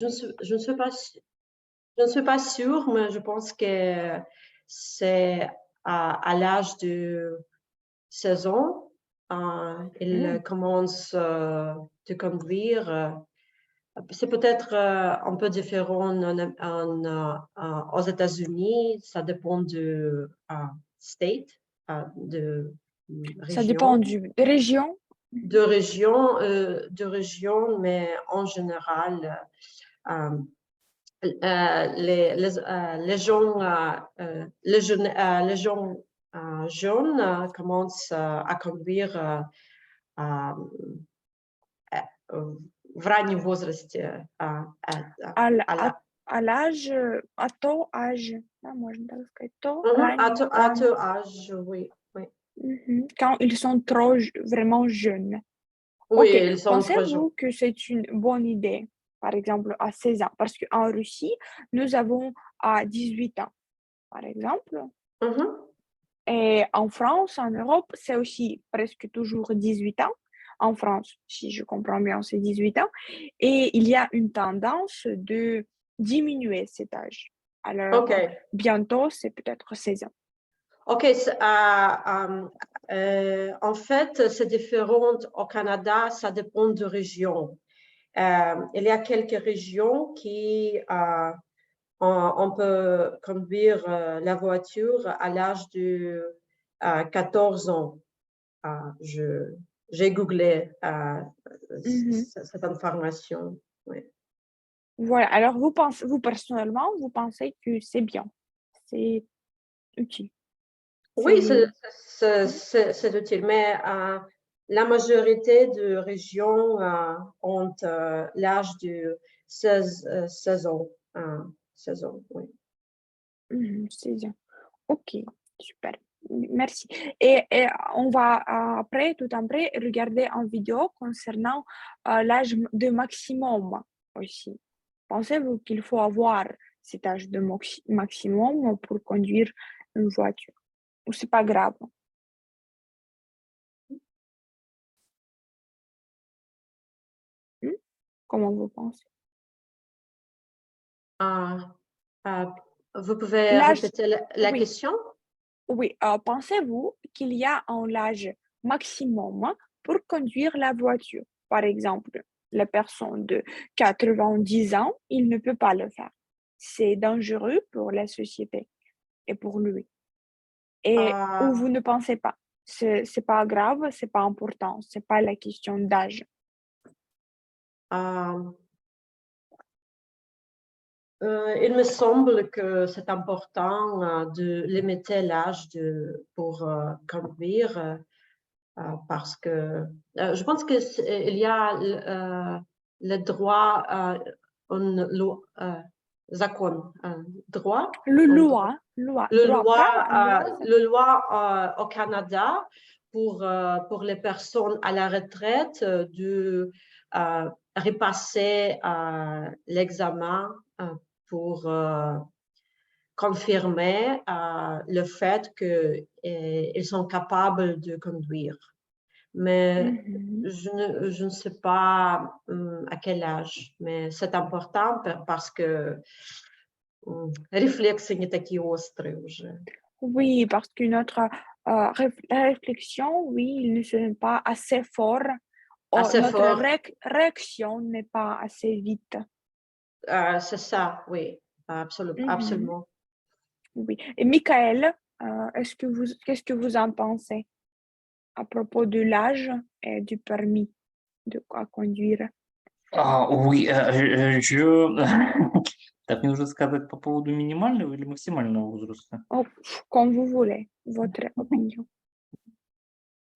je ne suis pas, je ne suis pas sûre, mais je pense que c'est à l'âge de 16 ans, il commence de conduire. C'est peut-être un peu différent aux États-Unis. Ça dépend de state, de Ça dépend région. de région. De région, mais en général, les gens, les gens jeunes commencent à conduire в раннем возрасте. À, l- À la, à l'âge, à ton âge, можно так сказать, то à раннее, ton âge, oui. Oui, quand ils sont trop vraiment jeunes. oui, Ok, ils sont très jeunes. pensez-vous que c'est une bonne idée, par exemple, à 16 ans? Parce qu'en Russie, nous avons à 18 ans, par exemple. Et en France, en Europe, c'est aussi presque toujours 18 ans. En France, si je comprends bien, c'est 18 ans. Et il y a une tendance de diminuer cet âge. Alors, OK. bientôt, c'est peut-être 16 ans. OK. En fait, c'est différent au Canada, ça dépend de région. Il y a quelques régions qui on peut conduire la voiture à l'âge de 14 ans. J'ai googlé Mhm. cette information. Oui, Voilà. Alors, vous personnellement, vous pensez que c'est bien, c'est utile. oui, C'est... c'est utile, mais la majorité de régions ont l'âge de 16 ans. 16 ans, oui. C'est bien. Ok, super. Merci. Et on va après, tout après, regarder en vidéo concernant l'âge de maximum aussi. Pensez-vous qu'il faut avoir cet âge de maximum pour conduire une voiture? Ou c'est pas grave? Hmm? Comment vous pensez? Ah, ah, vous pouvez L'âge, répéter la oui, question? oui. Pensez-vous qu'il y a un âge maximum pour conduire la voiture? Par exemple, la personne de 90 ans, il ne peut pas le faire. C'est dangereux pour la société et pour lui. Et ou vous Ah, ne pensez pas? C'est pas grave, c'est pas important, c'est pas la question d'âge. ah, il me semble que c'est important de limiter l'âge pour conduire parce que je pense qu'il y a le droit, закон, droit, Le un droit, loi, право, loi, le loi au Canada pour les personnes à la retraite de repasser l'examen pour confirmer le fait qu'ils sont capables de conduire. Mais mhm. je ne sais pas à quel âge, mais c'est important parce que réflexes не такие острые уже. Oui, parce que notre réflexion, oui, il ne sont pas assez fort. Oh, Assez notre fort, réaction n'est pas assez vite. c'est ça, oui, Mhm. absolument. Oui. Et Michael, qu'est-ce que vous en pensez à propos de l'âge et du permis de à conduire? Oui, Так, мне уже сказать по поводу минимального или максимального возраста? Oh, comme vous voulez, votre opinion.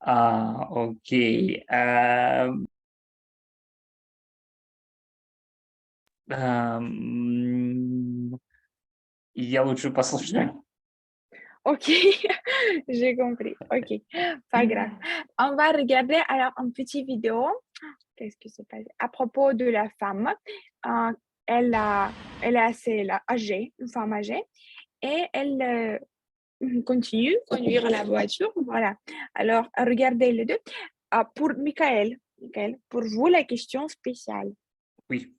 Окей. Ам, Я лучше послушаю. Ok, j'ai compris. Ok, pas grave. On va regarder alors une petite vidéo. Qu'est-ce qui s'est passé? À propos de la femme, euh, elle est assez âgée, une femme âgée, et elle continue à conduire la voiture. Voilà. Alors, regardez les deux. Pour Michael, pour vous, la question spéciale. Oui.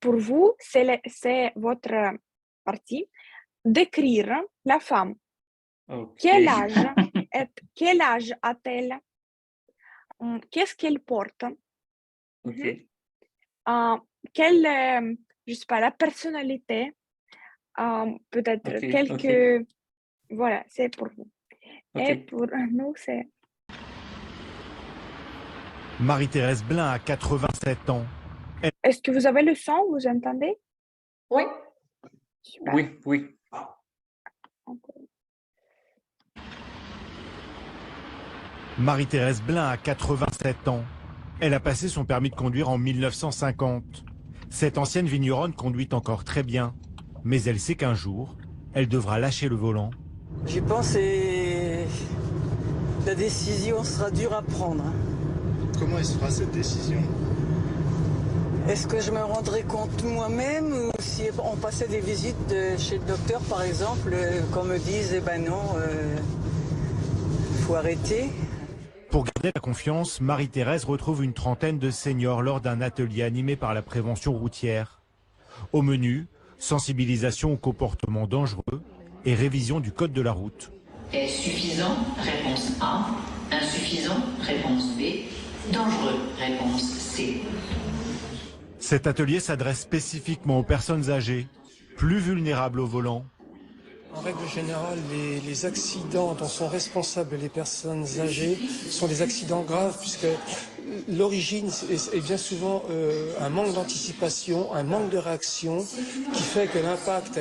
pour vous, c'est votre partie, décrire la femme. Ok. Quel âge a-t-elle? Qu'est-ce qu'elle porte? Ok. Quelle, je sais pas, la personnalité, peut-être Ok. quelques... Voilà, c'est pour vous. Et Ok. pour nous, c'est... Marie-Thérèse Blin a 87 ans. Est-ce que vous avez le son? Vous entendez? Oui. Super. Oui, oui. Marie-Thérèse Blin a 87 ans. Elle a passé son permis de conduire en 1950. Cette ancienne vigneronne conduit encore très bien, mais elle sait qu'un jour, elle devra lâcher le volant. J'y pense et la décision sera dure à prendre. Comment elle se fera cette décision? Est-ce que je me rendrai compte moi-même ou si on passait des visites chez le docteur par exemple, qu'on me dise eh ben non, faut arrêter. Pour garder la confiance, Marie-Thérèse retrouve une trentaine de seniors lors d'un atelier animé par la prévention routière. Au menu, sensibilisation au comportement dangereux et révision du code de la route. Est suffisant? Réponse A. Insuffisant? Réponse B. Dangereux? Réponse C. Cet atelier s'adresse spécifiquement aux personnes âgées, plus vulnérables au volant. En règle générale, les accidents dont sont responsables les personnes âgées sont des accidents graves puisque l'origine est bien souvent un manque d'anticipation, un manque de réaction qui fait que l'impact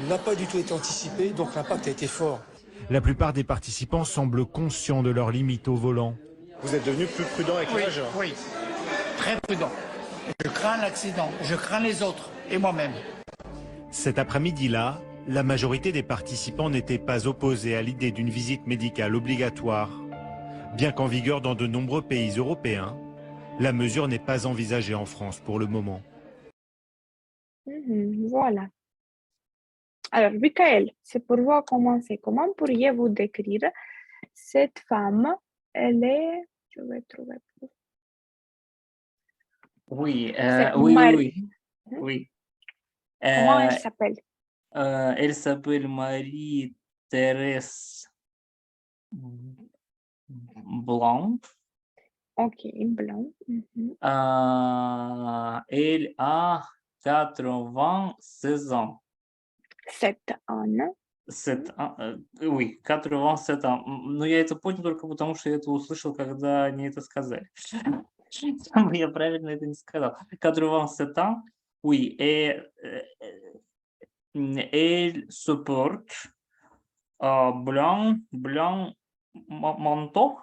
n'a pas du tout été anticipé, donc l'impact a été fort. La plupart des participants semblent conscients de leurs limites au volant. Vous êtes devenu plus prudent avec l'âge? Oui, très prudent. Je crains l'accident, je crains les autres et moi-même. Cet après-midi-là, la majorité des participants n'étaient pas opposés à l'idée d'une visite médicale obligatoire. Bien qu'en vigueur dans de nombreux pays européens, la mesure n'est pas envisagée en France pour le moment. Voilà. Alors, Michael, c'est pour vous commencer. Comment pourriez-vous décrire cette femme? Elle est... Je vais trouver. Oui, C'est oui, Marie. oui, oui. Oui. Comment elle s'appelle? Elle s'appelle Marie-Thérèse Blanc. Ok, blanc. Elle a 96 ans. 7 ans. 7 oui, 87 ans. Но я это понял только потому, что я это услышал, когда они это сказали. Я правильно это не сказал. 87 ans, oui, et elle supporte blanc manteau.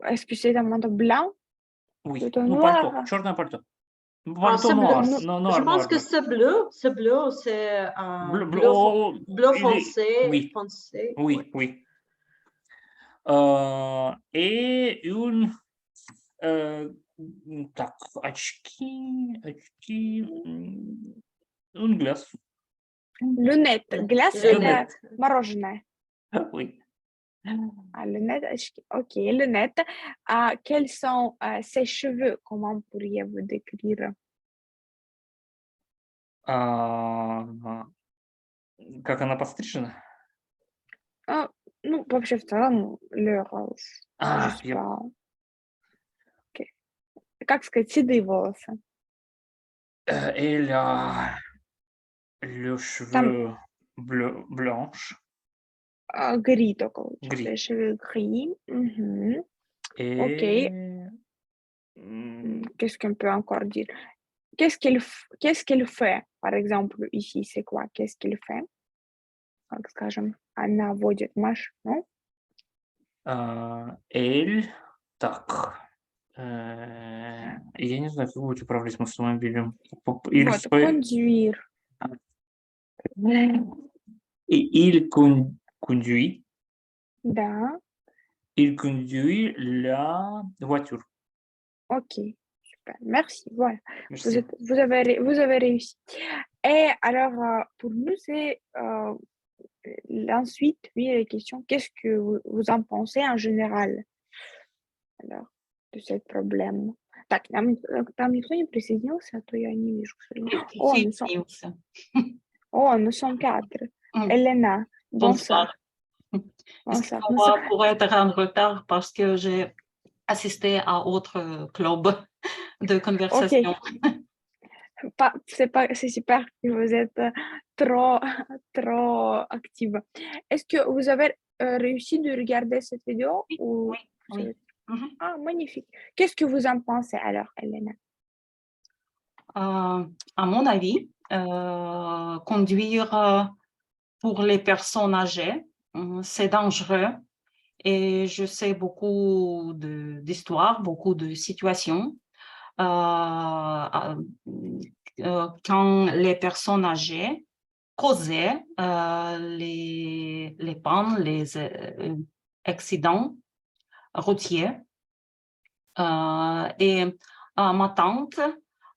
Est-ce que c'est un manteau blanc? Oui, Plutôt ну noir? пальто, черное пальто. Ah, Пальто c'est bleu. noir, Je noir, pense noir, que noir. c'est bleu. C'est bleu, c'est bleu Il est- foncé. oui, Foncé. oui, oui. Et une так, очки, un glace. Lunettes. Glace, c'est Lunettes. мороженое. Oui. Lunettes. Ok, lunettes. Quels sont ses cheveux? Comment pourriez-vous décrire? Как она подстрижена? Ну, вообще в целом, leur, je sais Я pas. Ok. Как сказать, седые волосы? elle a le Там cheveu blanche, gris только лучше. gris. Les cheveux gris. Ok. Et Qu'est-ce qu'on peut encore dire? Qu'est-ce qu'elle fait? Par exemple, ici, c'est quoi? Qu'est-ce qu'elle fait? Как скажем, она водит машину. elle, так, я не знаю, как будет управлять автомобилем. Il Вот, fait, conduire. il conduit, Да, il conduit la voiture. ok, super, merci, voilà. Merci. Vous avez réussi. Et alors, pour nous, c'est ensuite, oui, la question, qu'est-ce que vous en pensez en général alors, de ce problème? Так, там никто не присоединился, а то я не вижу. Nous sommes 4. Elena, bonsoir. Excusez-moi pour être en retard parce que j'ai assisté à autre club de conversation. C'est super que vous êtes trop active. Est-ce que vous avez réussi de regarder cette vidéo? Oui. Ah, magnifique. Qu'est-ce que vous en pensez alors, Elena? À mon avis, conduire pour les personnes âgées, c'est dangereux. Et je sais beaucoup d'histoires, beaucoup de situations. Quand les personnes âgées causaient les pannes, les accidents routiers. Et ma tante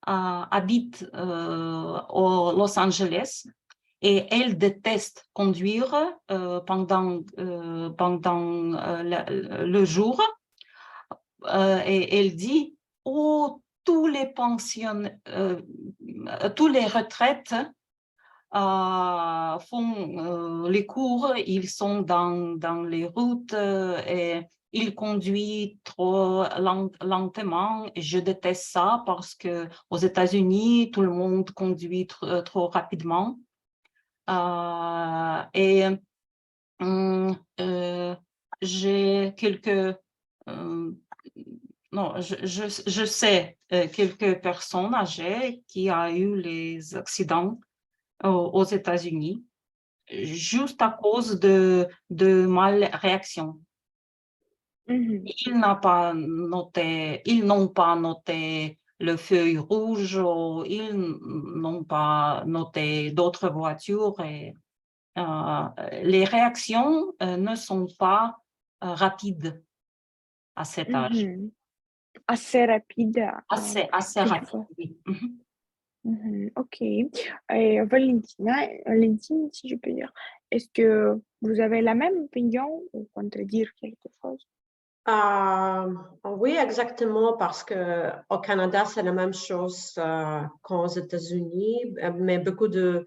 habite au Los Angeles et elle déteste conduire pendant le jour. Et elle dit, oh, tous les retraites font les cours, ils sont dans les routes et ils conduisent trop lentement. Et je déteste ça parce que aux États-Unis, tout le monde conduit trop rapidement. J'ai quelques... non, je sais quelques personnes âgées qui ont eu les accidents aux États-Unis juste à cause de mal réaction. Ils n'ont pas noté le feu rouge, ou ils n'ont pas noté d'autres voitures. Et, les réactions ne sont pas rapides à cet âge. Assez rapide. Assez rapide, oui. Ok. Et Valentine, si je peux dire, est-ce que vous avez la même opinion ou contredire quelque chose? Oui, exactement, parce qu'au Canada, c'est la même chose qu'aux États-Unis, mais beaucoup de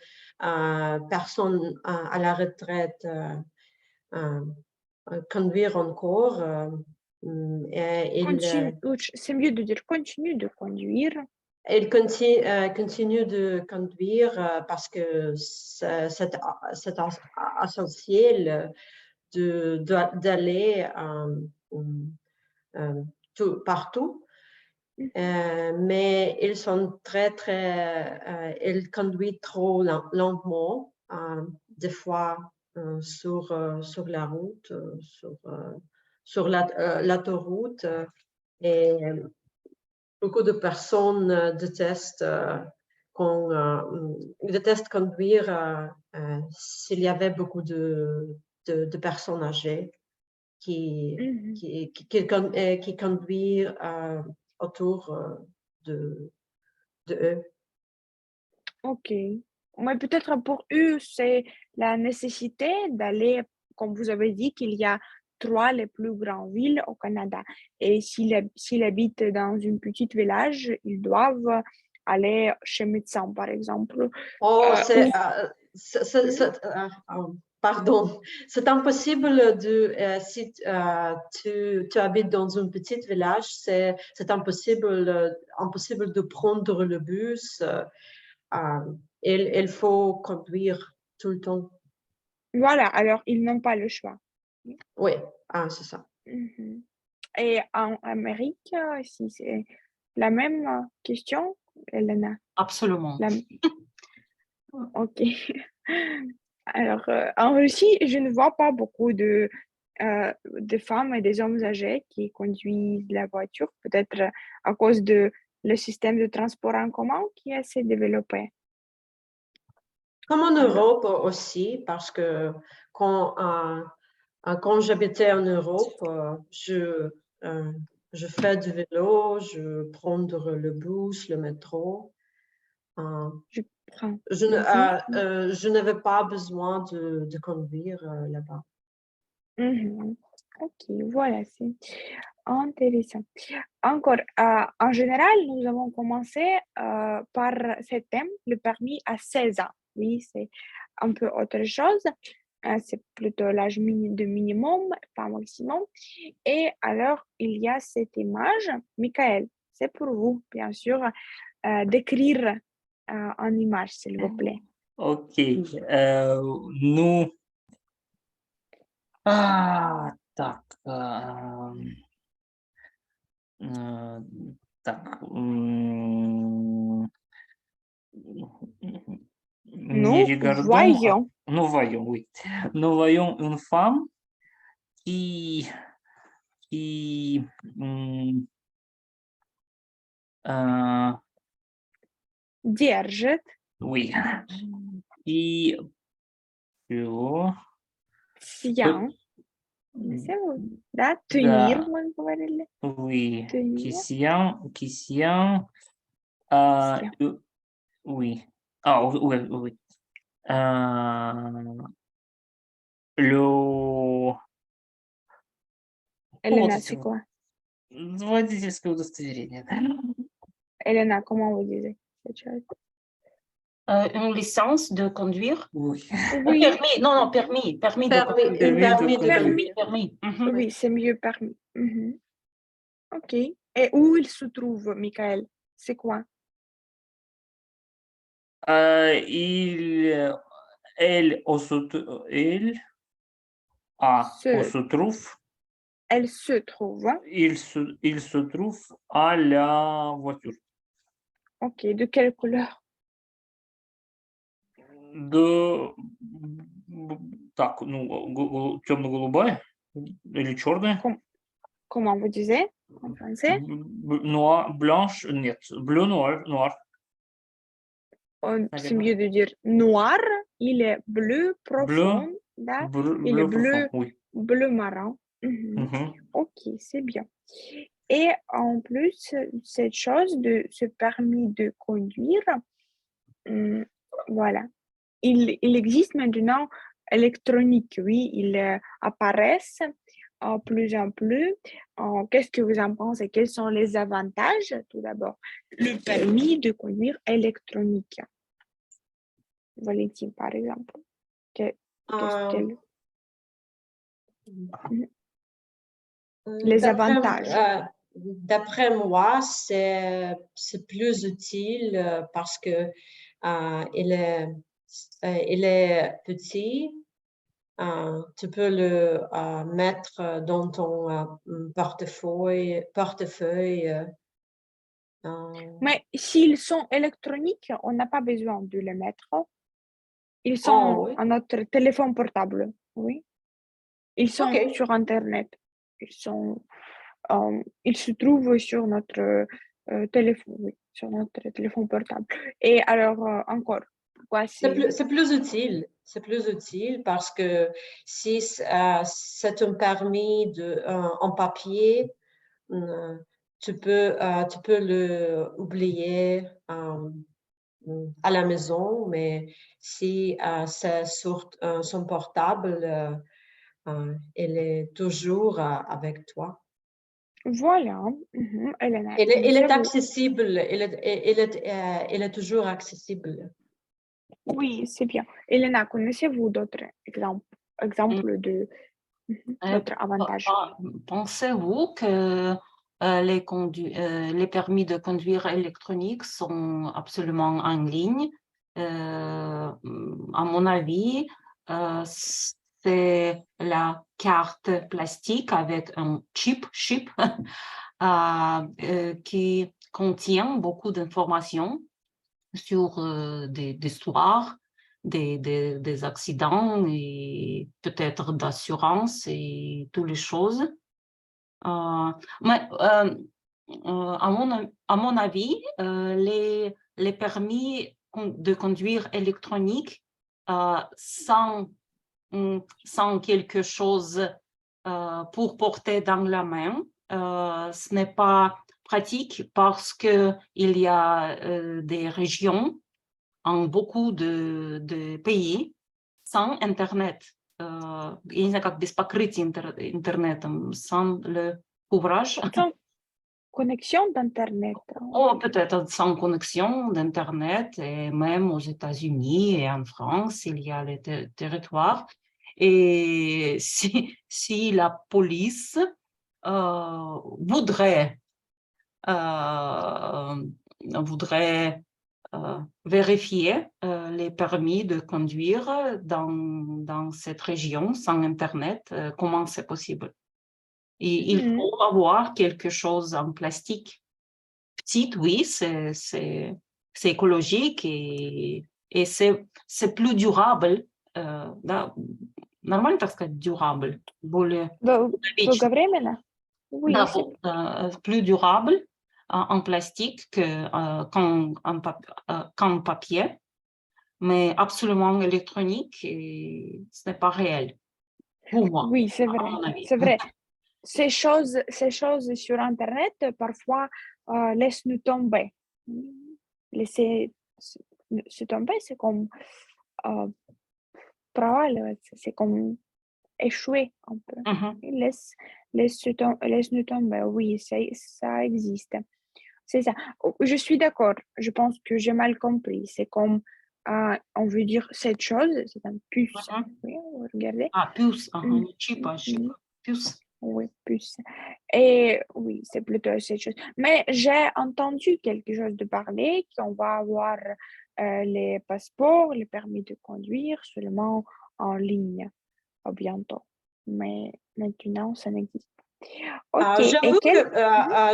personnes à la retraite conduire encore. C'est mieux de dire continue de conduire. Ils continuent de conduire parce que c'est essentiel d'aller partout. Mais ils sont ils conduisent trop lentement, des fois sur la route, sur l'autoroute. Et beaucoup de personnes détestent conduire s'il y avait beaucoup de personnes âgées qui conduisent autour de eux. Ok. Mais peut-être pour eux, c'est la nécessité d'aller, comme vous avez dit, qu'il y a 3 les plus grandes villes au Canada. Et s'ils habitent dans une petite village, ils doivent aller chez médecin, par exemple. Oh, pardon, c'est impossible si tu habites dans un petit village, c'est impossible de prendre le bus. Il faut conduire tout le temps. Voilà, alors ils n'ont pas le choix. Oui, c'est ça. Et en Amérique, si c'est la même question, Elena? Absolument. Ok. Alors, en Russie, je ne vois pas beaucoup de femmes et des hommes âgés qui conduisent la voiture, peut-être à cause de le système de transport en commun qui est assez développé. Comme en Europe aussi, parce que quand j'habitais en Europe, je fais du vélo, je prends le bus, le métro. Je n'avais pas besoin de conduire là-bas. Ok, voilà. Intéressant. Encore, en général, nous avons commencé par ce thème, le permis à 16 ans. Oui, c'est un peu autre chose. C'est plutôt l'âge de minimum, pas maximum. Et alors, il y a cette image. Michael, c'est pour vous, bien sûr, d'écrire en image, s'il vous plaît. Ok. Ну, так. Так. Nous voyons. Nous voyons, oui. Nous voyons une femme qui Держит. oui, qui Тient. C'est vous. Да? Tenir, мы говорили. oui, Tenir. qui tient, oui. Oui, oui. Elena, c'est quoi? Водительское удостоверение. Elena, comment vous disiez cette chose? Une licence de conduire? Oui. Oui. Permis, non, permis de conduire. Permis. Oui, c'est mieux permis. Ok. Et où il se trouve, Michael? C'est quoi? Elle se trouve. Elle se trouve. Il se trouve à la voiture. Ok. De quelle couleur? Так, ну, темно-голубая или черная? Comment vous disiez en français? Noir, blanche, нет, bleu noir. C'est mieux de dire noir, il est bleu profond, il est bleu, profond, oui. Bleu marron. Ok, c'est bien. Et en plus, cette chose de ce permis de conduire, voilà. Il existe maintenant électronique, oui, il apparaissent plus en plus. Qu'est-ce que vous en pensez? Quels sont les avantages? Tout d'abord, le permis de conduire électronique. Valentine, par exemple. Les avantages. D'après moi, c'est plus utile parce que il est petit. Tu peux le mettre dans ton portefeuille. Mais s'ils sont électroniques, on n'a pas besoin de les mettre. Ils sont à notre téléphone portable, oui. Ils sont sur Internet. Ils se trouvent sur notre téléphone, oui, sur notre téléphone portable. Et alors, encore, pourquoi c'est plus utile. C'est plus utile parce que si c'est un permis en papier, tu peux l'oublier à la maison, mais si c'est sur son portable, il est toujours avec toi. Voilà. Elena, il est accessible, il est toujours accessible. Oui, c'est bien. Elena, connaissez-vous d'autres exemples d'autres avantages? Pensez-vous que les permis de conduire électroniques sont absolument en ligne? À mon avis, c'est la carte plastique avec un chip qui contient beaucoup d'informations sur des histoires, des accidents et peut-être d'assurance et toutes les choses. Mais à mon avis, les permis de conduire électronique sans quelque chose pour porter dans la main, ce n'est pas pratique parce qu'il y a des régions en beaucoup de pays sans Internet. Я не знаю, как без покрытия интернетом, sans le ouvrage. Sans connexion d'Internet. Oh, peut-être sans connexion d'Internet, et même aux États-Unis et en France, il y a les territoires. Et si la police voudrait vérifier les permis de conduire dans cette région sans Internet, comment c'est possible? Et il faut avoir quelque chose en plastique. Petite, oui, c'est écologique et c'est plus durable. Нормально так сказать, durable? Более вечно. Долговременно? Oui, Да, c'est plus durable en plastique qu'en papier, mais absolument électronique et ce n'est pas réel. Pour moi, oui, c'est vrai. à mon avis. C'est vrai. Ces choses sur Internet, parfois, laissent-nous tomber. Laisser se tomber, c'est comme проваливаться, c'est comme échouer un peu. Laisse-nous tomber, oui, ça existe. C'est ça. Je suis d'accord. Je pense que j'ai mal compris. C'est comme, on veut dire cette chose, c'est un puce. Oui, regardez. Ah, puce, chip, puce. Oui, puce. Et oui, c'est plutôt cette chose. Mais j'ai entendu quelque chose de parler qu'on va avoir les passeports, les permis de conduire seulement en ligne bientôt. Mais maintenant, ça n'existe pas. Ok.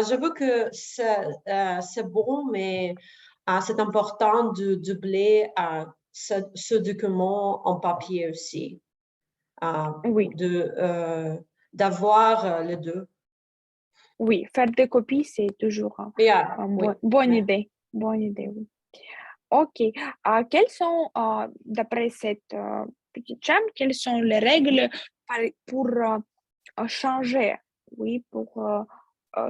J'avoue que c'est bon, mais c'est important de doubler ce document en papier aussi. Oui. D'avoir les deux. Oui, faire des copies, c'est toujours une bonne idée. Bonne idée, oui. Ok. Quelles sont, d'après cette petite chambre, quelles sont les règles pour changer, oui, pour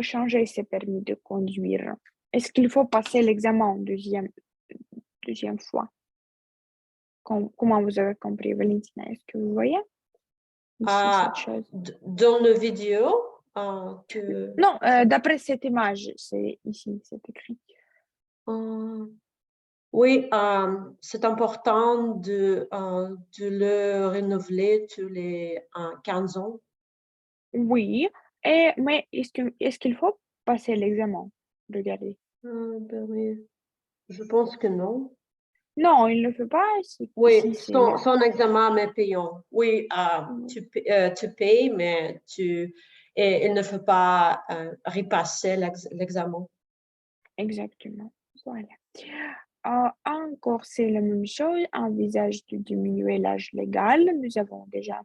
changer ses permis de conduire? Est-ce qu'il faut passer l'examen deuxième fois? Comment vous avez compris, Valentina? Est-ce que vous voyez ici cette chose? Dans la vidéo Non, d'après cette image, c'est ici, c'est écrit. Oui, c'est important de le renouveler tous les 15 ans. Oui, mais est-ce qu'il faut passer l'examen? Regardez. Oui. Je pense que non. Non, il ne le fait pas. Oui, son examen est payant. Oui, tu payes, mais il ne faut pas repasser l'examen. Exactement. Voilà. Encore, c'est la même chose. Envisage de diminuer l'âge légal. Nous avons déjà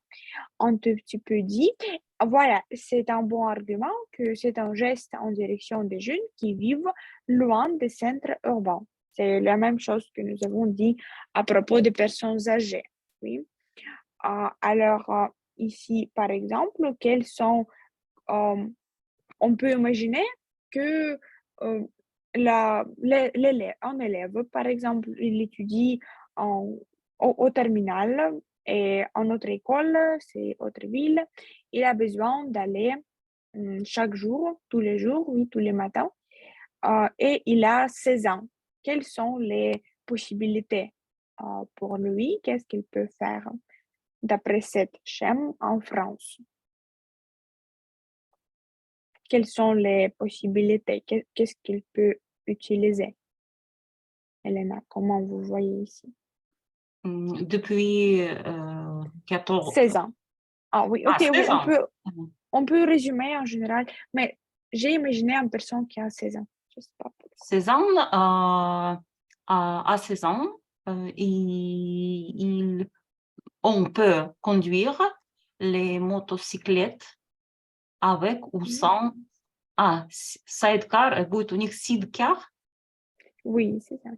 un tout petit peu dit. Voilà, c'est un bon argument que c'est un geste en direction des jeunes qui vivent loin des centres urbains. C'est la même chose que nous avons dit à propos des personnes âgées. Oui. Alors, ici, par exemple, quels sont... on peut imaginer que un élève, par exemple, il étudie au terminal et en autre école, c'est autre ville, il a besoin d'aller chaque jour, tous les jours, oui, tous les matins, et il a 16 ans. Quelles sont les possibilités pour lui? Qu'est-ce qu'il peut faire d'après cette chaîne en France? Quelles sont les possibilités? Qu'est-ce qu'il peut utiliser? Elena, comment vous voyez ici? Depuis 16 ans. Ah oui, ok, 16 oui, ans. on peut résumer en général, mais j'ai imaginé une personne qui a 16 ans. Je sais pas. 16 ans, à 16 ans, on peut conduire les motocyclettes avec ou sans sidecar, будет у них sidecar. Oui, c'est ça.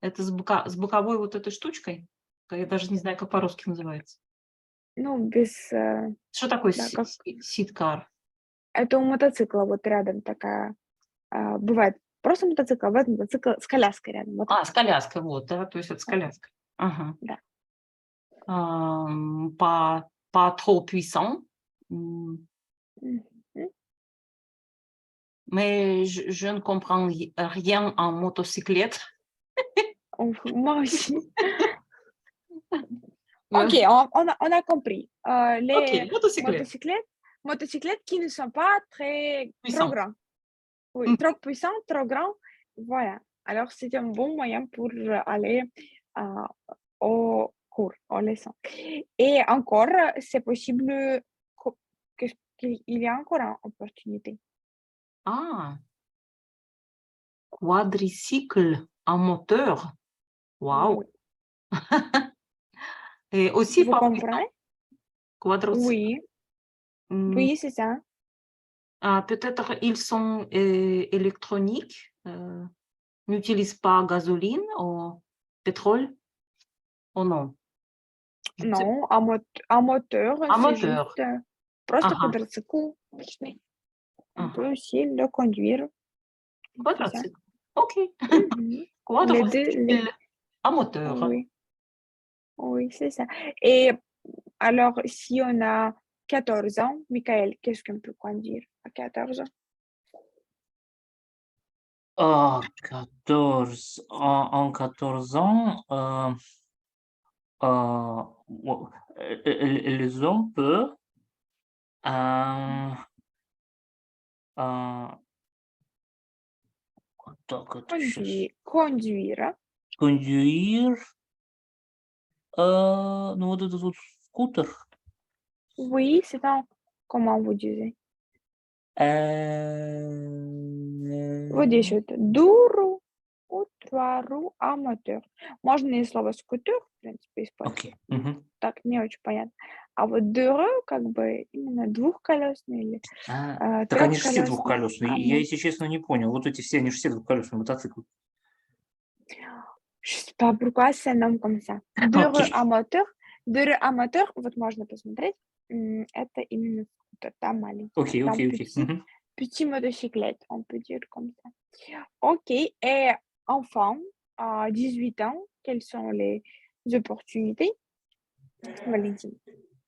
Это с боковой вот этой штучкой. Я даже не знаю, как по-русски называется. Ну, без... Что такое sidecar? Это у мотоцикла вот рядом такая... Бывает просто мотоцикл, а бывает мотоцикл с коляской рядом. Вот. С коляской, вот, да, то есть это с коляской. Ага. Да. Pas trop puissant. mais je ne comprends rien en motocyclette. Moi aussi. Ok, on a compris. Les motocyclettes qui ne sont pas très trop grands. Oui, trop puissants, trop grands. Voilà. Alors, c'est un bon moyen pour aller au cours, aux leçons. Et encore, c'est possible qu'il y a encore une opportunité. Ah, quadricycle en moteur. Wow. Oui. Et aussi Vous comprenez? Quadricycle. Oui. Oui, c'est ça. Peut-être ils sont électroniques, n'utilisent pas gasoline ou pétrole ou non? Non, un moteur, c'est juste просто quadricycle. On peut aussi le conduire. Quadricycle. OK. Quadricycle à moteur. Oui. Oui, c'est ça. Et alors, si on a 14 ans, Michael, qu'est-ce qu'on peut conduire à 14 ans? 14, en 14 ans, les hommes peuvent Conduire. conduire ну, вот этот вот скутер. Oui, c'est un... Comment vous disiez? Вот здесь вот дуру, утвару, а мотор. Можно и слово скутер, в принципе, использовать. Okay. Так, не очень понятно. А вот дуру, как бы, именно двухколесный или так они же все двухколесные. Я, если честно, не понял. Вот эти все, они же все двухколесные мотоциклы. Je sais pas pourquoi c'est un nom comme ça. Deux à moteur, вот можно посмотреть. Это именно скутер, да, маленький. Окей. Petit motocyclette, on peut dire comme ça. Ok, et enfin, à 18 ans, quelles sont les opportunités? Valentine,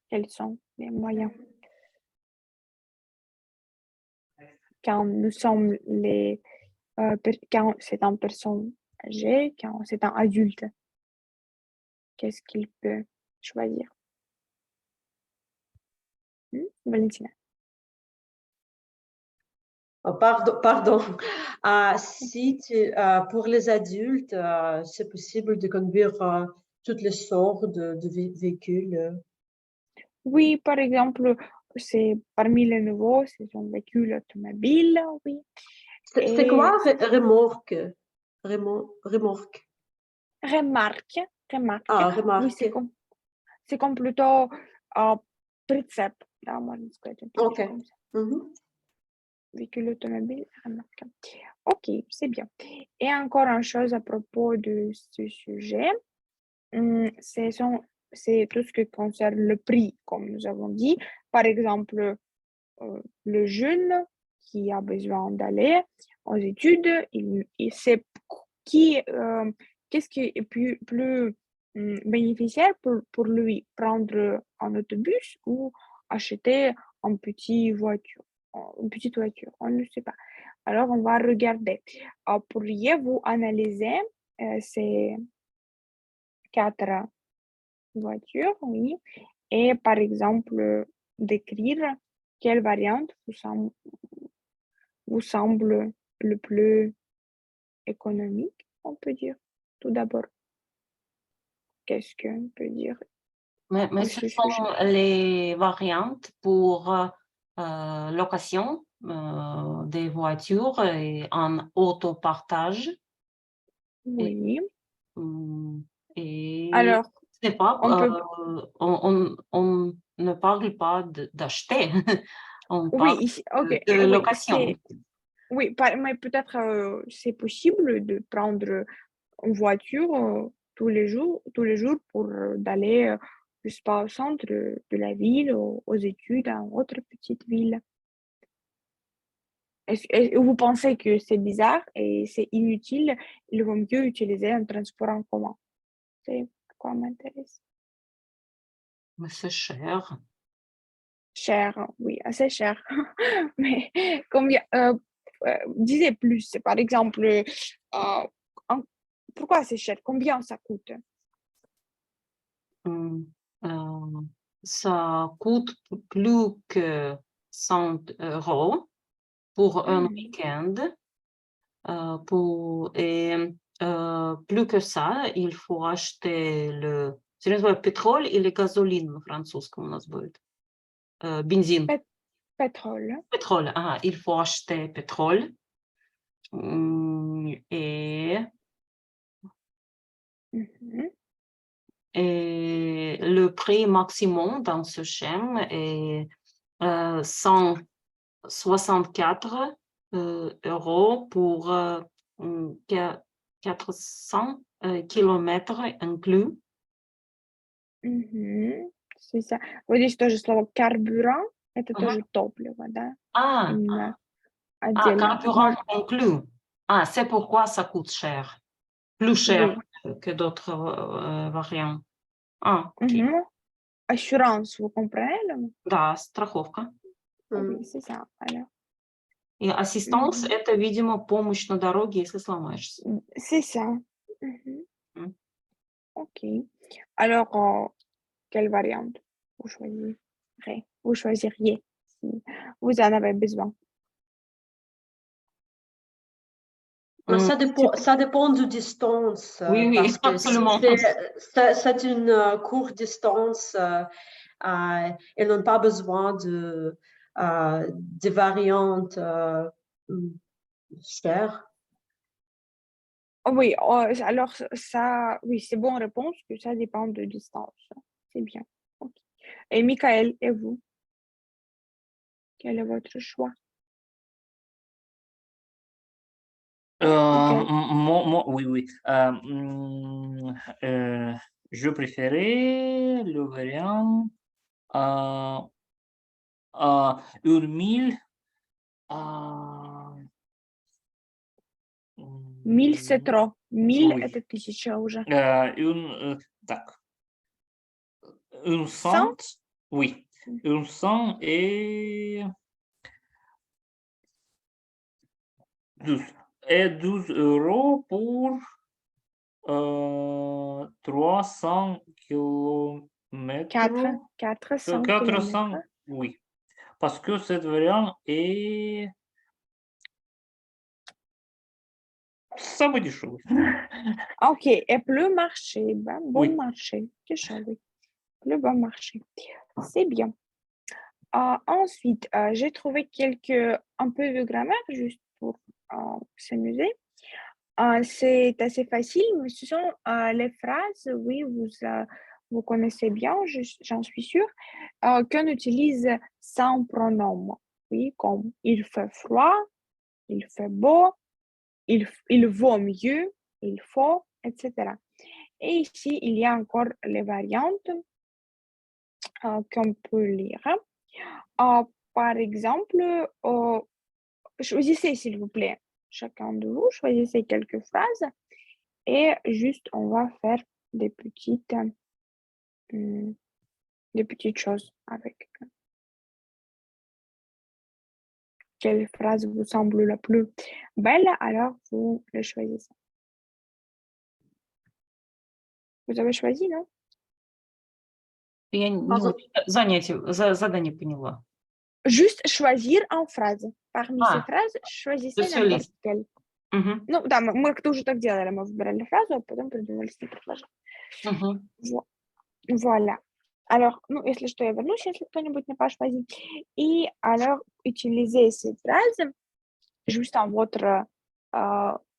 quels sont les moyens? Quand nous sommes quand c'est une personne âgée, quand c'est un adulte, qu'est-ce qu'il peut choisir? Valentina. Pardon. Si pour les adultes, c'est possible de conduire toutes les sortes de véhicules. Oui, par exemple, c'est parmi les nouveaux, c'est un véhicule automobile, oui. C'est quoi remorque? Remorque. Remarque. Remarque. Oui, c'est comme plutôt prицеп, да, можно сказать. Ok. Véhicule automobile, remarque. Ok, c'est bien. Et encore une chose à propos de ce sujet, c'est tout ce qui concerne le prix, comme nous avons dit. Par exemple, le jeune qui a besoin d'aller aux études, qu'est-ce qui est plus bénéficiaire pour lui, prendre un autobus ou acheter une petite voiture, on ne sait pas. Alors, on va regarder. Pourriez-vous analyser ces 4 voitures, oui, et par exemple, décrire quelle variante vous semble le plus économique, on peut dire, tout d'abord. Qu'est-ce qu'on peut dire? Mais ce sont les variantes pour location des voitures et en autopartage. Oui. Et alors, je sais pas, on ne parle pas d'acheter, on parle de location. Oui, mais peut-être c'est possible de prendre une voiture tous les jours pour d'aller, je sais pas, au centre de la ville, aux études, à une autre petite ville. Vous pensez que c'est bizarre et c'est inutile, il vaut mieux utiliser un transport en commun? C'est quoi m'intéresse? Mais c'est cher. Cher, oui, assez cher. Mais combien, disait plus. Par exemple, pourquoi c'est cher? Combien ça coûte? Ça coûte plus que 100 € pour un week-end. Plus que ça, il faut acheter le pétrole или gasoline на французском у нас будет. Бензин. Pétrole. Pétrole, il faut acheter pétrole. Et le prix maximum dans ce schéma est 164 € pour 400 kilomètres inclus. C'est ça. Вы здесь тоже слово carburant, это тоже топливо, да? Именно отдельно. Carburant inclus. C'est pourquoi ça coûte cher. Plus cher que d'autres variants. Assurance, vous comprenez? Да, страховка. C'est ça, alors. И assistance, это, видимо, помощь на дороге, если сломаешься. C'est ça. Ok. Alors, quelle variante vous choisirez? Vous choisiriez si vous en avez besoin? Ça dépend de distance. Oui, parce que absolument. Si c'est une courte distance, ils n'ont pas besoin de variantes chères. Oui, alors ça, oui, c'est bonne réponse que ça dépend de distance. C'est bien. Okay. Et Michael, et vous? Quel est votre choix? Oui. Je préférais le variant 1000. 1000 c'est trop. 1000 это 1000 уже. Так. 100? Oui. 100 et 12. Et 12 € pour 300 kilomètres. 400 kilomètres. Oui. Parce que cette variante est самый дешевый. Ok, et plus marché, bon marché, дешевый, plus bon marché. C'est bien. Ensuite, j'ai trouvé un peu de grammaire juste pour s'amuser. C'est assez facile, mais ce sont les phrases, oui, vous connaissez bien, j'en suis sûre, qu'on utilise sans pronom. Oui, comme il fait froid, il fait beau, il vaut mieux, il faut, etc. Et ici, il y a encore les variantes qu'on peut lire. Par exemple, choisissez s'il vous plaît, chacun de vous, choisissez quelques phrases et juste on va faire des petites choses avec. Quelle phrase vous semble la plus belle, alors vous le choisissez. Vous avez choisi, non? Я задание поняла. Juste choisir en phrase. Parmi ces phrases, choisissez n'importe quelle. Ну, да, мы как-то уже так делали. Мы выбирали фразу, а потом придумали с ней предложение. Voilà. Alors, если что, я вернусь, если кто-нибудь не pas choisi. Et alors, utilisez ces phrases juste en votre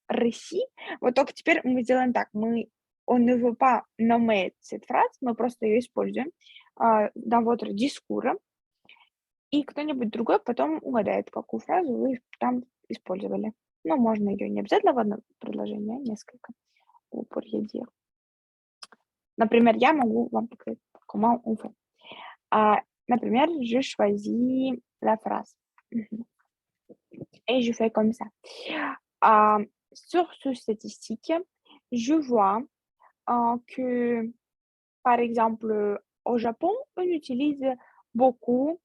récit. Вот только теперь мы сделаем так. On ne veut pas nommer cette phrase, мы просто ее используем dans votre discours. И кто-нибудь другой потом угадает, какую фразу вы там использовали. Ну, можно ее не обязательно в одно предложение, а несколько. Vous pourriez dire. Например, я могу вам показать, comment on fait. Например, je choisis la phrase. Et je fais comme ça. Sur ce statistique, je vois que, par exemple, au Japon, on utilise beaucoup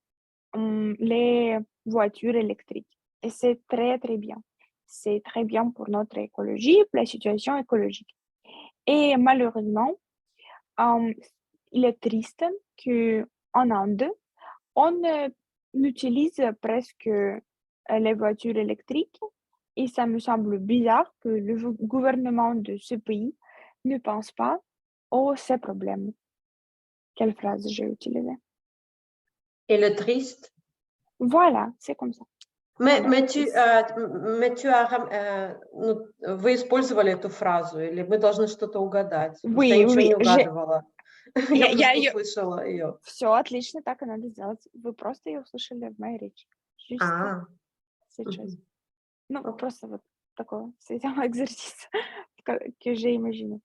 les voitures électriques. Et c'est très, très bien. C'est très bien pour notre écologie, pour la situation écologique. Et malheureusement, il est triste qu'en Inde, on utilise presque les voitures électriques et ça me semble bizarre que le gouvernement de ce pays ne pense pas à ces problèmes. Quelle phrase j'ai utilisée? Et le triste? Voilà, c'est comme ça. Mais вы использовали эту фразу, или мы должны что-то угадать? Oui, я ничего oui, не угадывала. Я просто услышала ее. Все отлично, так и надо сделать. Вы просто ее услышали в моей речи. Juste сейчас. Ну, просто вот такого, c'est un exercice que j'ai imaginé.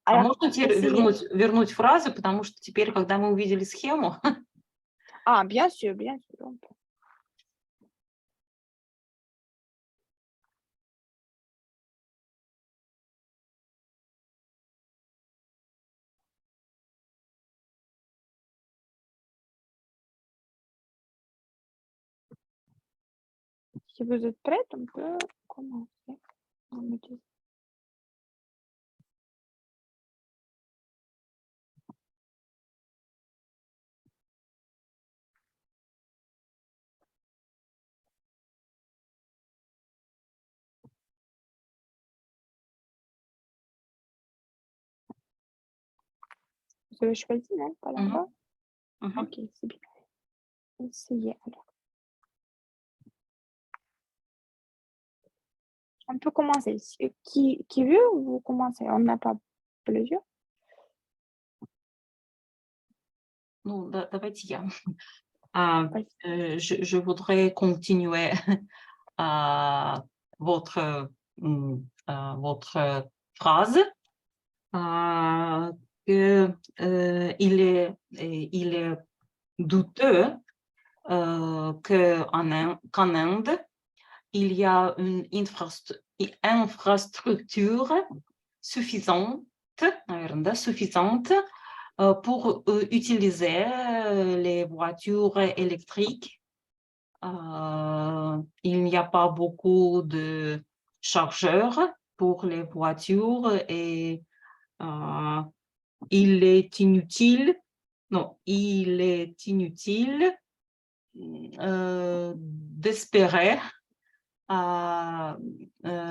А можно теперь вернуть фразы, потому что теперь, когда мы увидели схему... Bien sûr, bien sûr. Si vous êtes prête, on peut commencer. Vous avez choisi, non? Pas encore? Ok, c'est bien. Essayez alors. On peut commencer. Qui veut, vous commencez? On n'a pas plusieurs. Ну, давайте я. Je voudrais continuer votre phrase. Il est douteux qu'en Inde, il y a une infrastructure suffisante pour utiliser les voitures électriques. Il n'y a pas beaucoup de chargeurs pour les voitures et il est inutile d'espérer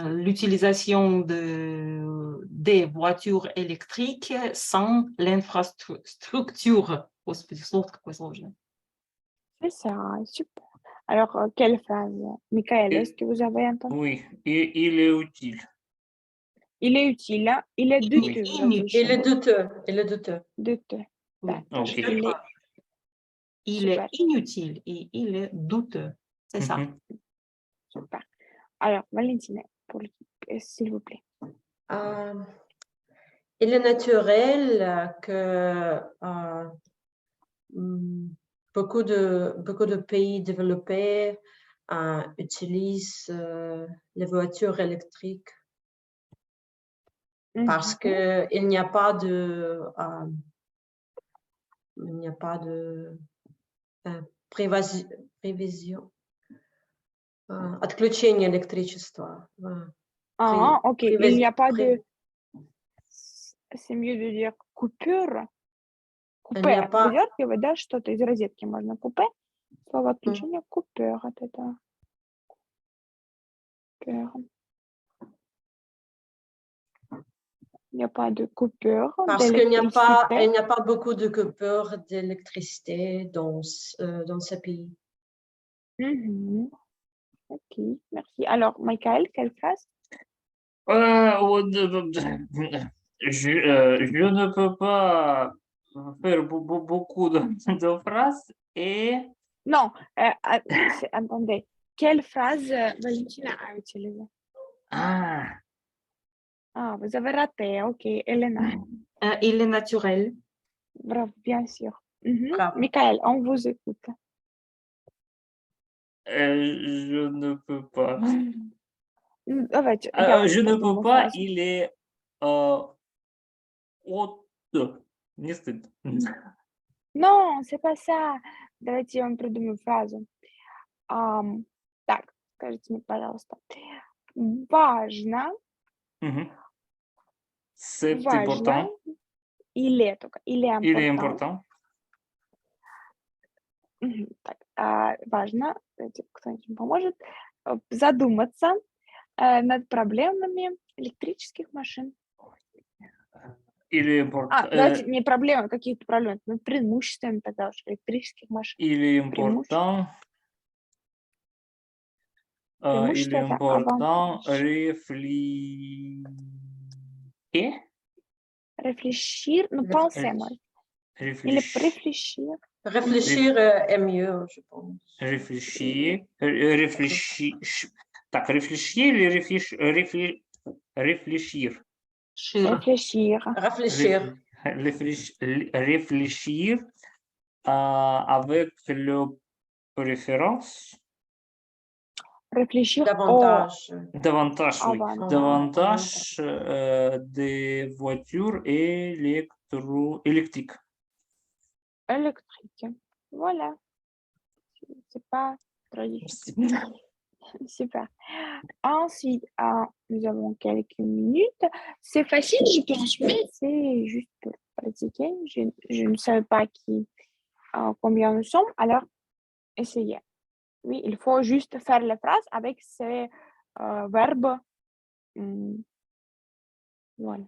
l'utilisation des voitures électriques sans l'infrastructure. C'est ça, super. Alors, quelle phrase? Michael, est-ce que vous avez entendu? Oui, il est utile. Il est utile, hein? Il est douteux. Il est douteux. Il est douteux. Douteux. Okay. Il est inutile et il est douteux. C'est ça. Super. Alors, Valentina, s'il vous plaît. Il est naturel que beaucoup de pays développés utilisent les voitures électriques parce qu'il n'y a pas de prévision. Отключение электричества. Ok. Il n'y a pas de... C'est mieux de dire coupure. Купе. Вы да, что-то из розетки можно купе. Слово отключение купер от этого. Il n'y a pas de coupure. Parce qu'il n'y a pas beaucoup de coupures d'électricité dans ce pays. Ok, merci. Alors, Michael, quelle phrase? Je ne peux pas faire beaucoup de phrases et... Non, attendez. Quelle phrase Valentina a utilisée? Vous avez raté. Ok, Elena. Il est naturel. Bravo, bien sûr. Michael, on vous écoute. Je ne peux pas. Давайте. Je ne peux pas, il est не стыд. Non, c'est pas ça. Давайте я вам придумаю фразу. Так, Скажите мне, пожалуйста. Важно. C'est Важно. important. Или только. Или Il est important. important. Так, важно, кто-нибудь мне поможет, задуматься над проблемами электрических машин. Il est important. Давайте не проблемы, какие-то проблемы, но преимуществами тогда уж электрических машин. Il est important. Il est important réfléchir. Réfléchir, ну, penser, moi. Или réfléchir. Réfléchir est mieux, je pense. Réfléchir. Так, réfléchir или réfléchir? Réfléchir. Réfléchir avec le préférence. Réfléchir davantage. Davantage, oui. Davantage des voitures électriques. Électrique. Voilà. C'est pas trop difficile. Super. Ensuite, nous avons quelques minutes. C'est facile, je pense, mais c'est juste pour pratiquer. Je ne savais pas combien nous sommes, alors essayez. Oui, il faut juste faire la phrase avec ces verbes. Voilà.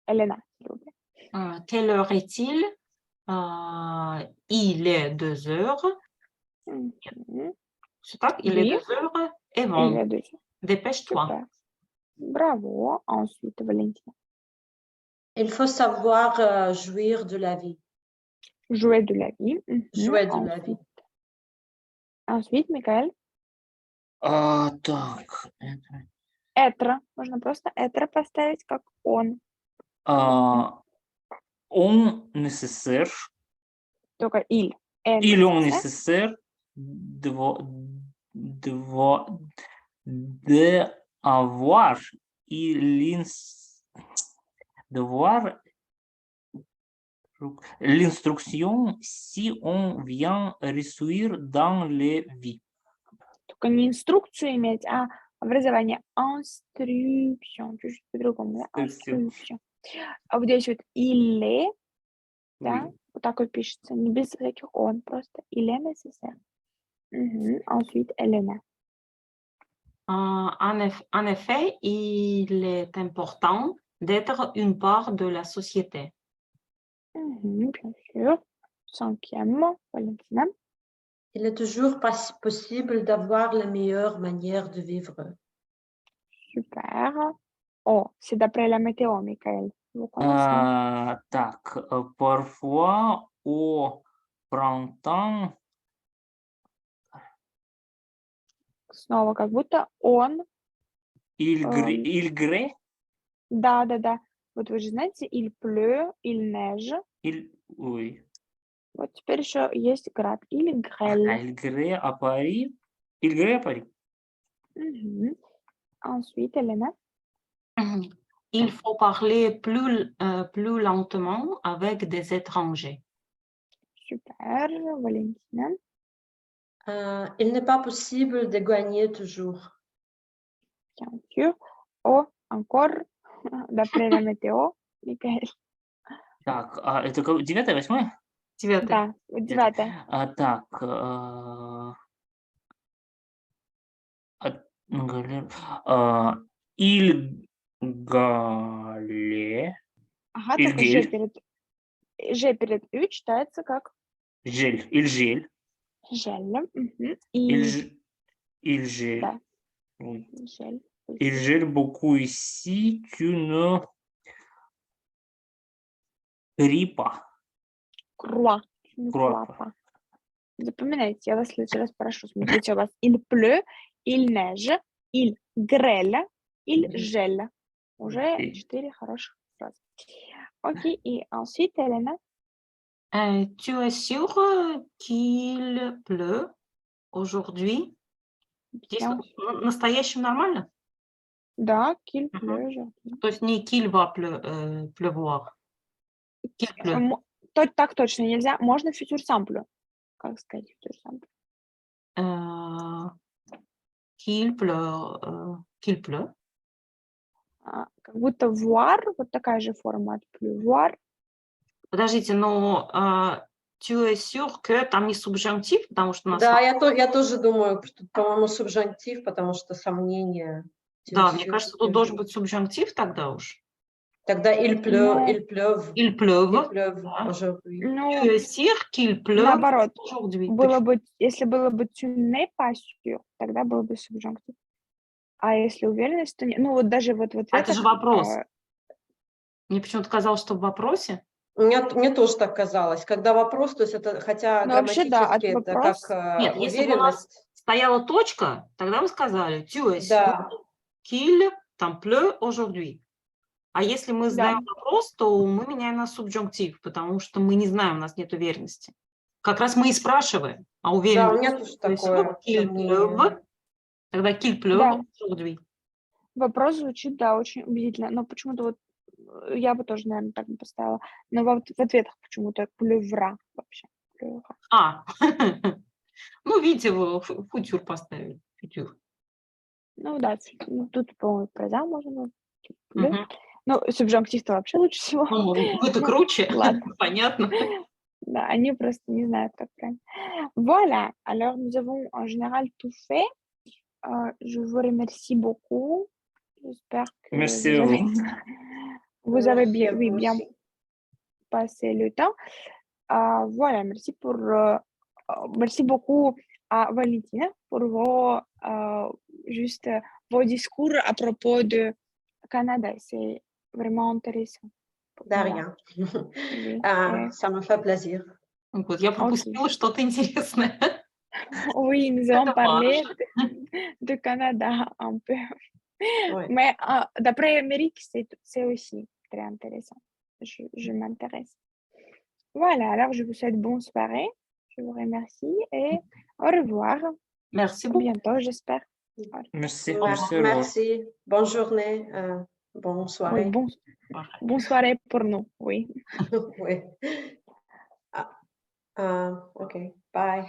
Elena, s'il vous plaît. Quelle heure est-il? Il est 2 heures. C'est ça, il est 2 heures. Et bon, dépêche-toi. Super. Bravo. Ensuite, Valentina. Il faut savoir jouir de la vie. Jouer de la vie. Jouer de la vie. Ensuite, Микаэль. Так. Être. Можно просто être поставить как он. On nécessaire. Только il. Il est nécessaire d'avoir l'instruction si on vient réussir dans les vies. Только не инструкцию иметь, а образование. Instruction. Чуть-чуть по-другому, да? Instruction. А вот здесь вот il est, да, вот так вот пишется, не без всяких он, просто il est nécessaire. Ensuite, Elena. En effet, il est important d'être une part de la société. Bien sûr. 5e, Valentina. Il est toujours possible d'avoir la meilleure manière de vivre. Super. Oh, c'est d'après la météo, Микаэль. Vous connaissez? Так, parfois au printemps. Снова как будто он. Il grée. Да. Вот вы же знаете, il pleut, il neige. Oui. Вот теперь еще есть град. Il grêle. Il grée à Paris. Il grée à Paris. Ensuite, Elena. Il faut parler plus lentement avec des étrangers. Super, Valentina. Il n'est pas possible de gagner toujours. Bien sûr. Oh, encore, d'après la météo, Микаэль. Так, это 9-е, 8-е? 9-е. Да, 9-е. Так, il гале. Ага, только Ж перед Ю читается как? Жель. Il gèle. Gèle. Il gèle. Да. Oui. Gèle. Il gèle beaucoup ici. Tu ne ris pas. Crois. Запоминайте, я вас в следующий раз прошу. Смотрите, у вас il pleut, il neige, il grêle, il gèle. Уже 4 хороших фразы. Окей, и ensuite, Elena. Tu es sûr qu'il pleut aujourd'hui? Настоящем нормально? Да, qu'il pleut aujourd'hui. То есть не qu'il va pleuvoir. Qu'il pleut. Так точно нельзя. Можно futur simple. Как сказать futur simple? qu'il pleut. Как будто voir, вот такая же форма от pleuvoir. Подождите, но tu es sûr que там не субжанктив, потому что у нас... Да, я тоже думаю, что, по-моему, субжанктив, потому что сомнения. Да, мне кажется, тут должен быть субжанктив тогда уж. Тогда il pleut, il pleuve. Il pleuve. Aujourd'hui. Tu es sûr qu'il pleuve Наоборот, aujourd'hui. было бы, если было бы tu n'es pas sûr, тогда был бы субжанктив. А если уверенность, то нет. Ну вот даже вот в ответах... Это же вопрос. Мне почему-то казалось, что в вопросе. Мне тоже так казалось. Когда вопрос, то есть это, хотя грамматически вообще, да, это вопрос... как Нет, уверенность. если бы у нас стояла точка, тогда мы сказали tu es Да. sûr qu'il там pleut aujourd'hui. А если мы задаем вопрос, то мы меняем на субжунктив, потому что мы не знаем, у нас нет уверенности. Как раз мы и спрашиваем, а уверенность. Да, у меня тоже такое сомнение. Тогда qu'il pleuve aujourd'hui. Вопрос звучит, да, очень убедительно, но почему-то вот я бы тоже, наверное, так бы поставила, но в ответах почему-то pleuvra вообще. Ну, видите, вы футюр поставили. Футюр. Ну да, тут, по-моему, проза можно. Ну, субжунктив-то вообще лучше всего. Это круче, понятно. Да, они просто не знают, как правильно. Voilà, alors nous avons en général tout fait. Je vous remercie beaucoup. J'espère que vous avez bien passé le temps. Voilà, merci beaucoup à Valentina pour vos discours à propos de Canada. C'est vraiment intéressant. De rien. Ça me fait plaisir. Вот, я пропустила что-то интересное. Oui, nous avons parlé de Canada un peu. Ouais. Mais d'après Amérique, c'est aussi très intéressant. Je m'intéresse. Voilà, alors je vous souhaite bonne soirée. Je vous remercie et au revoir. Merci beaucoup. À bientôt, j'espère. Merci. Merci. Bonne journée. Bonne soirée. Oui, bonne soirée pour nous, oui. Oui. OK. Bye.